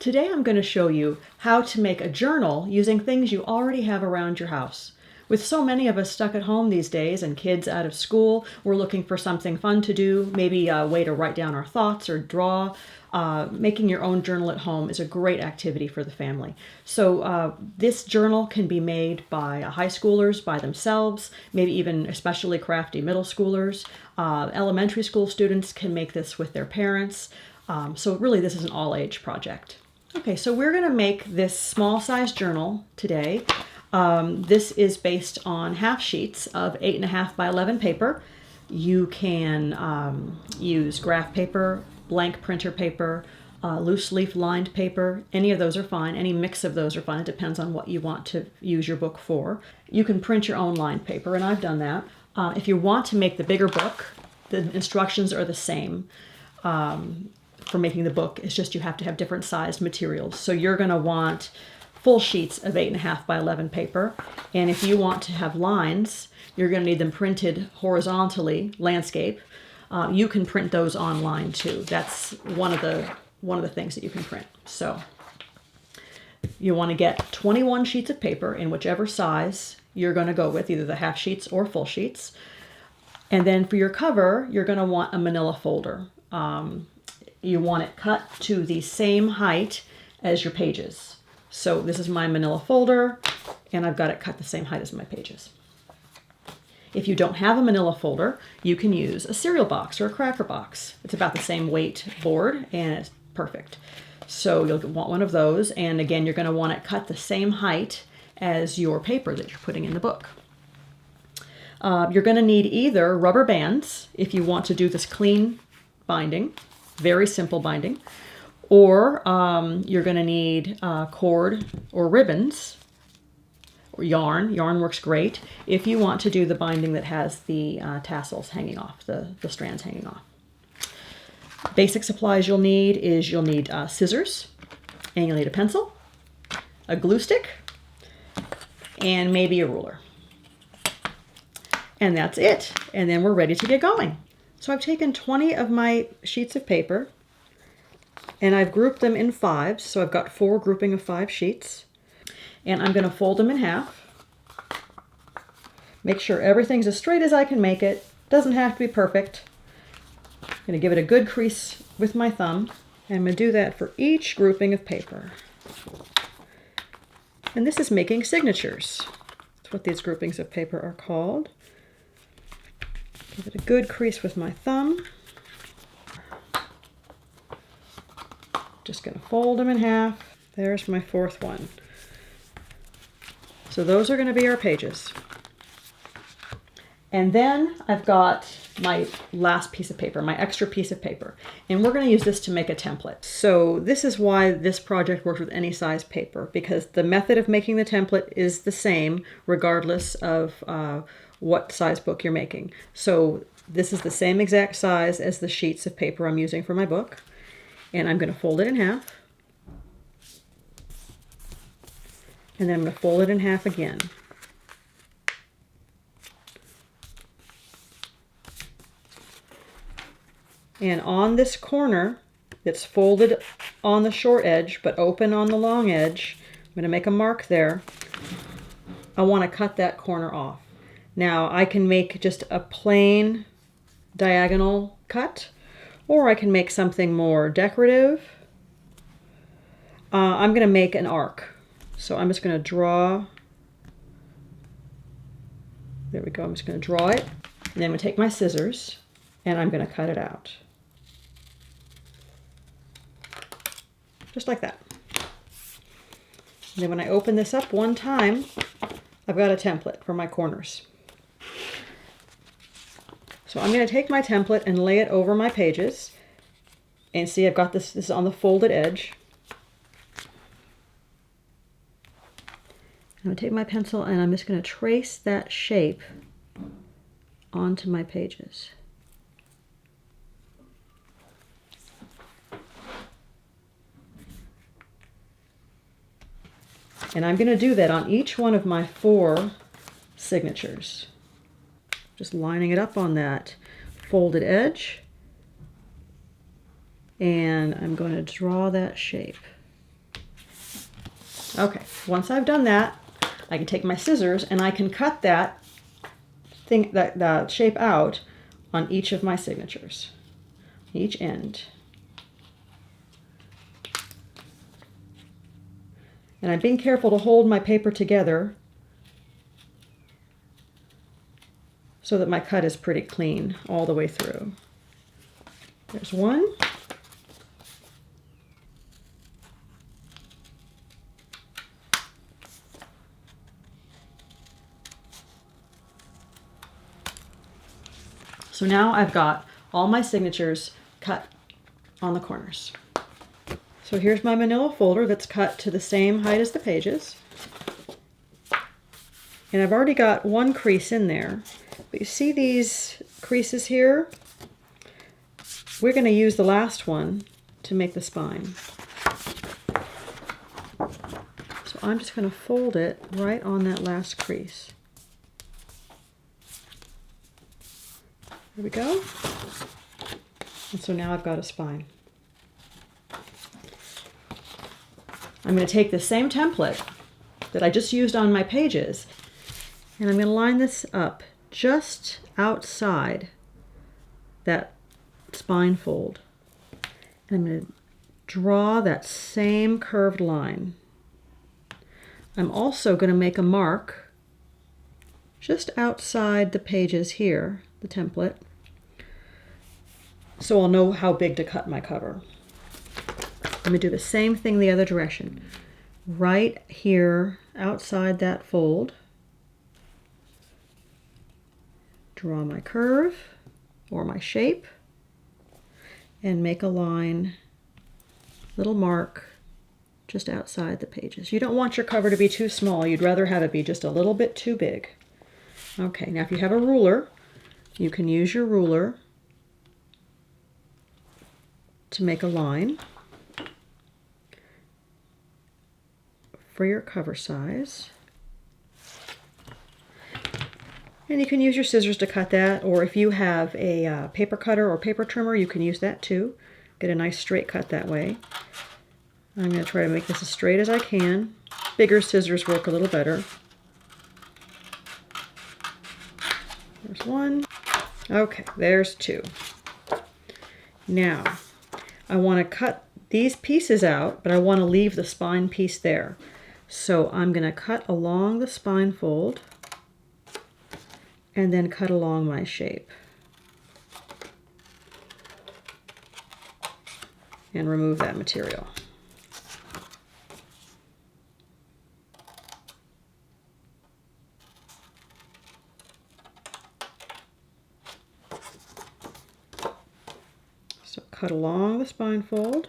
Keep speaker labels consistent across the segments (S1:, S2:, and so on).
S1: Today I'm going to show you how to make a journal using things you already have around your house. With so many of us stuck at home these days and kids out of school, we're looking for something fun to do, maybe a way to write down our thoughts or draw. Making your own journal at home is a great activity for the family. So this journal can be made by high schoolers by themselves, maybe even especially crafty middle schoolers. Elementary school students can make this with their parents. So really this is an all-age project. Okay, so we're going to make this small-size journal today. This is based on half sheets of 8.5 by 11 paper. You can use graph paper, blank printer paper, loose leaf lined paper. Any of those are fine. Any mix of those are fine. It depends on what you want to use your book for. You can print your own lined paper, and I've done that. If you want to make the bigger book, the instructions are the same. For making the book, it's just you have to have different sized materials. So you're going to want full sheets of 8.5 by 11 paper, and if you want to have lines, you're going to need them printed horizontally, landscape. You can print those online too. That's one of the things that you can print. So you want to get 21 sheets of paper in whichever size you're going to go with, either the half sheets or full sheets. And then for your cover, you're going to want a manila folder. You want it cut to the same height as your pages. So this is my manila folder, and I've got it cut the same height as my pages. If you don't have a manila folder, you can use a cereal box or a cracker box. It's about the same weight board, and it's perfect. So you'll want one of those, and again, you're going to want it cut the same height as your paper that you're putting in the book. You're going to need either rubber bands if you want to do this clean binding, very simple binding, or you're going to need cord or ribbons or yarn. Yarn works great if you want to do the binding that has the tassels hanging off, the strands hanging off. Basic supplies you'll need is you'll need scissors, and you'll need a pencil, a glue stick, and maybe a ruler. And that's it. And then we're ready to get going. So I've taken 20 of my sheets of paper, and I've grouped them in fives. So I've got 4 grouping of 5 sheets. And I'm going to fold them in half. Make sure everything's as straight as I can make it. Doesn't have to be perfect. I'm going to give it a good crease with my thumb. And I'm going to do that for each grouping of paper. And this is making signatures. That's what these groupings of paper are called. Give it a good crease with my thumb. Just going to fold them in half. There's my 4th one. So those are going to be our pages. And then I've got my last piece of paper, my extra piece of paper. And we're going to use this to make a template. So this is why this project works with any size paper, because the method of making the template is the same regardless of what size book you're making. So this is the same exact size as the sheets of paper I'm using for my book. And I'm going to fold it in half. And then I'm going to fold it in half again. And on this corner that's folded on the short edge but open on the long edge, I'm going to make a mark there. I want to cut that corner off. Now I can make just a plain diagonal cut, or I can make something more decorative. I'm going to make an arc. So I'm just going to draw. There we go. I'm just going to draw it. And then I'm going to take my scissors and I'm going to cut it out. Just like that. And then when I open this up one time, I've got a template for my corners. So I'm going to take my template and lay it over my pages. And see, I've got this is on the folded edge. I'm going to take my pencil and I'm just going to trace that shape onto my pages. And I'm going to do that on each one of my 4 signatures. Just lining it up on that folded edge. And I'm going to draw that shape. Okay, once I've done that, I can take my scissors and I can cut that shape out on each of my signatures, each end. And I'm being careful to hold my paper together so that my cut is pretty clean all the way through. There's one. So now I've got all my signatures cut on the corners. So here's my manila folder that's cut to the same height as the pages. And I've already got one crease in there. But you see these creases here? We're going to use the last one to make the spine. So I'm just going to fold it right on that last crease. There we go. And so now I've got a spine. I'm going to take the same template that I just used on my pages, and I'm going to line this up just outside that spine fold. And I'm going to draw that same curved line. I'm also going to make a mark just outside the pages here, the template, so I'll know how big to cut my cover. I'm going to do the same thing the other direction. Right here outside that fold, draw my curve or my shape and make a line, little mark just outside the pages. You don't want your cover to be too small. You'd rather have it be just a little bit too big. Okay, now if you have a ruler, you can use your ruler to make a line for your cover size. And you can use your scissors to cut that, or if you have a paper cutter or paper trimmer, you can use that too. Get a nice straight cut that way. I'm going to try to make this as straight as I can. Bigger scissors work a little better. There's one. Okay, there's two. Now, I want to cut these pieces out, but I want to leave the spine piece there. So I'm going to cut along the spine fold and then cut along my shape. And remove that material. So cut along the spine fold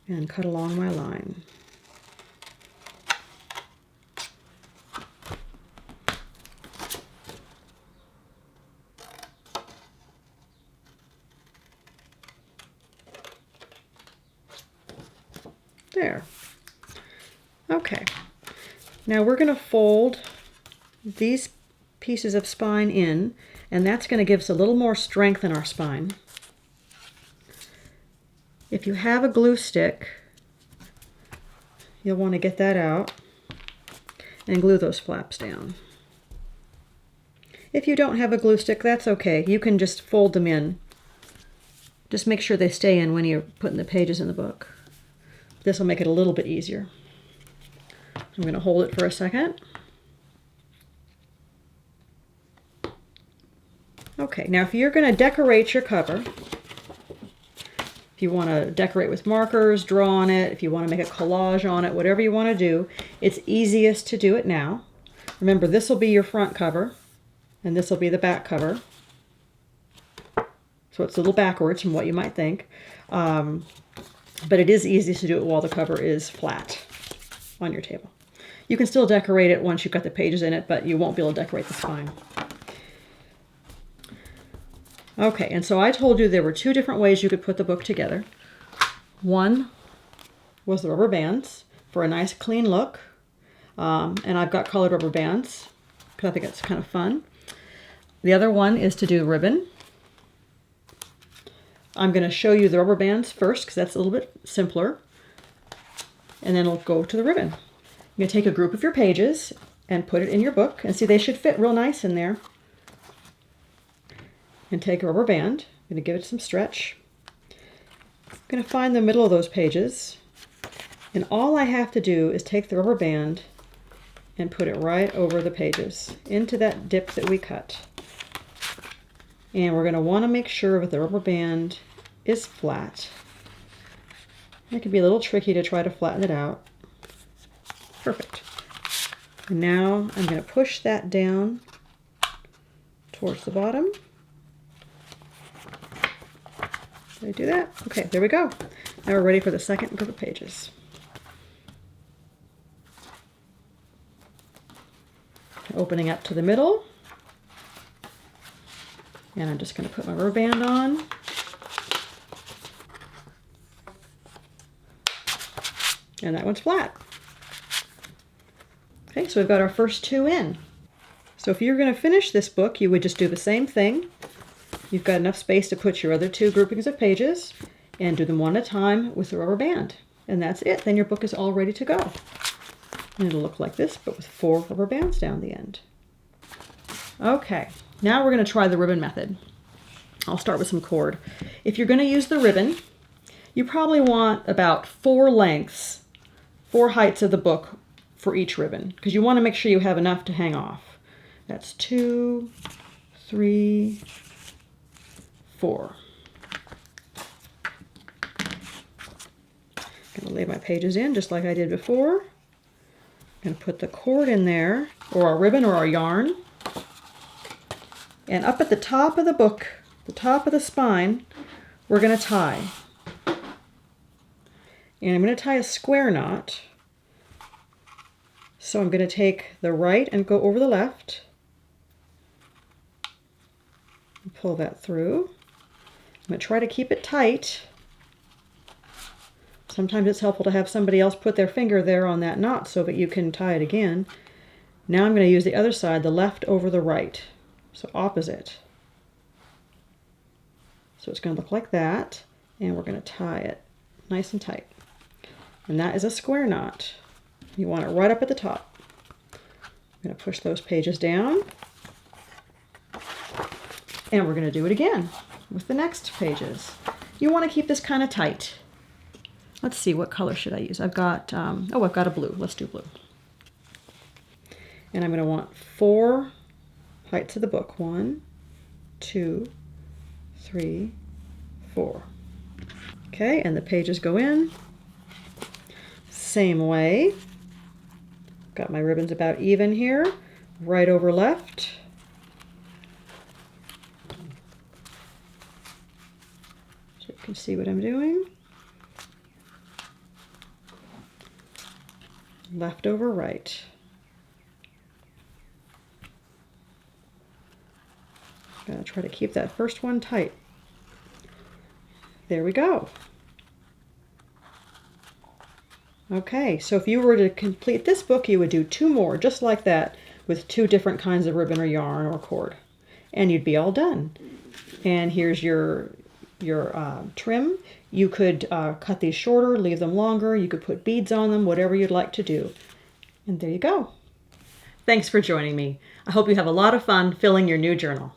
S1: and cut along my line. There. Okay. Now we're going to fold these pieces of spine in, and that's going to give us a little more strength in our spine. If you have a glue stick, you'll want to get that out and glue those flaps down. If you don't have a glue stick, that's okay. You can just fold them in. Just make sure they stay in when you're putting the pages in the book. This will make it a little bit easier. I'm going to hold it for a second. Okay, now if you're going to decorate your cover, if you want to decorate with markers, draw on it, if you want to make a collage on it, whatever you want to do, it's easiest to do it now. Remember, this will be your front cover, and this will be the back cover. So it's a little backwards from what you might think. But it is easy to do it while the cover is flat on your table. You can still decorate it once you've got the pages in it, but you won't be able to decorate the spine. Okay, and so I told you there were two different ways you could put the book together. One was the rubber bands for a nice clean look. And I've got colored rubber bands because I think it's kind of fun. The other one is to do ribbon. I'm going to show you the rubber bands first because that's a little bit simpler. and then it'll go to the ribbon. You're going to take a group of your pages and put it in your book. And see, they should fit real nice in there. And take a rubber band. I'm going to give it some stretch. I'm going to find the middle of those pages. And all I have to do is take the rubber band and put it right over the pages into that dip that we cut. And we're going to want to make sure that the rubber band is flat. It can be a little tricky to try to flatten it out. Perfect. And now I'm going to push that down towards the bottom. Did I do that? Okay, there we go. Now we're ready for the second group of pages. Opening up to the middle. And I'm just going to put my rubber band on. And that one's flat. Okay, so we've got our first two in. So if you're going to finish this book, you would just do the same thing. You've got enough space to put your other two groupings of pages and do them one at a time with the rubber band. And that's it. Then your book is all ready to go. And it'll look like this, but with 4 rubber bands down the end. Okay, now we're going to try the ribbon method. I'll start with some cord. If you're going to use the ribbon, you probably want about 4 lengths, 4 heights of the book for each ribbon, because you want to make sure you have enough to hang off. That's 2, 3, 4. I'm going to lay my pages in just like I did before. I'm going to put the cord in there, or our ribbon or our yarn. And up at the top of the book, the top of the spine, we're going to tie. And I'm going to tie a square knot. So I'm going to take the right and go over the left. And pull that through. I'm going to try to keep it tight. Sometimes it's helpful to have somebody else put their finger there on that knot so that you can tie it again. Now I'm going to use the other side, the left over the right. So opposite. So it's going to look like that. And we're going to tie it nice and tight. And that is a square knot. You want it right up at the top. I'm going to push those pages down. And we're going to do it again with the next pages. You want to keep this kind of tight. Let's see, what color should I use? I've got, I've got a blue. Let's do blue. And I'm going to want 4 heights of the book. 1, 2, 3, 4. Okay, and the pages go in. Same way. Got my ribbons about even here. Right over left. So you can see what I'm doing. Left over right. Gotta try to keep that first one tight. There we go. Okay, so if you were to complete this book, you would do 2 more, just like that, with 2 different kinds of ribbon or yarn or cord. And you'd be all done. And here's your trim. You could cut these shorter, leave them longer. You could put beads on them, whatever you'd like to do. And there you go. Thanks for joining me. I hope you have a lot of fun filling your new journal.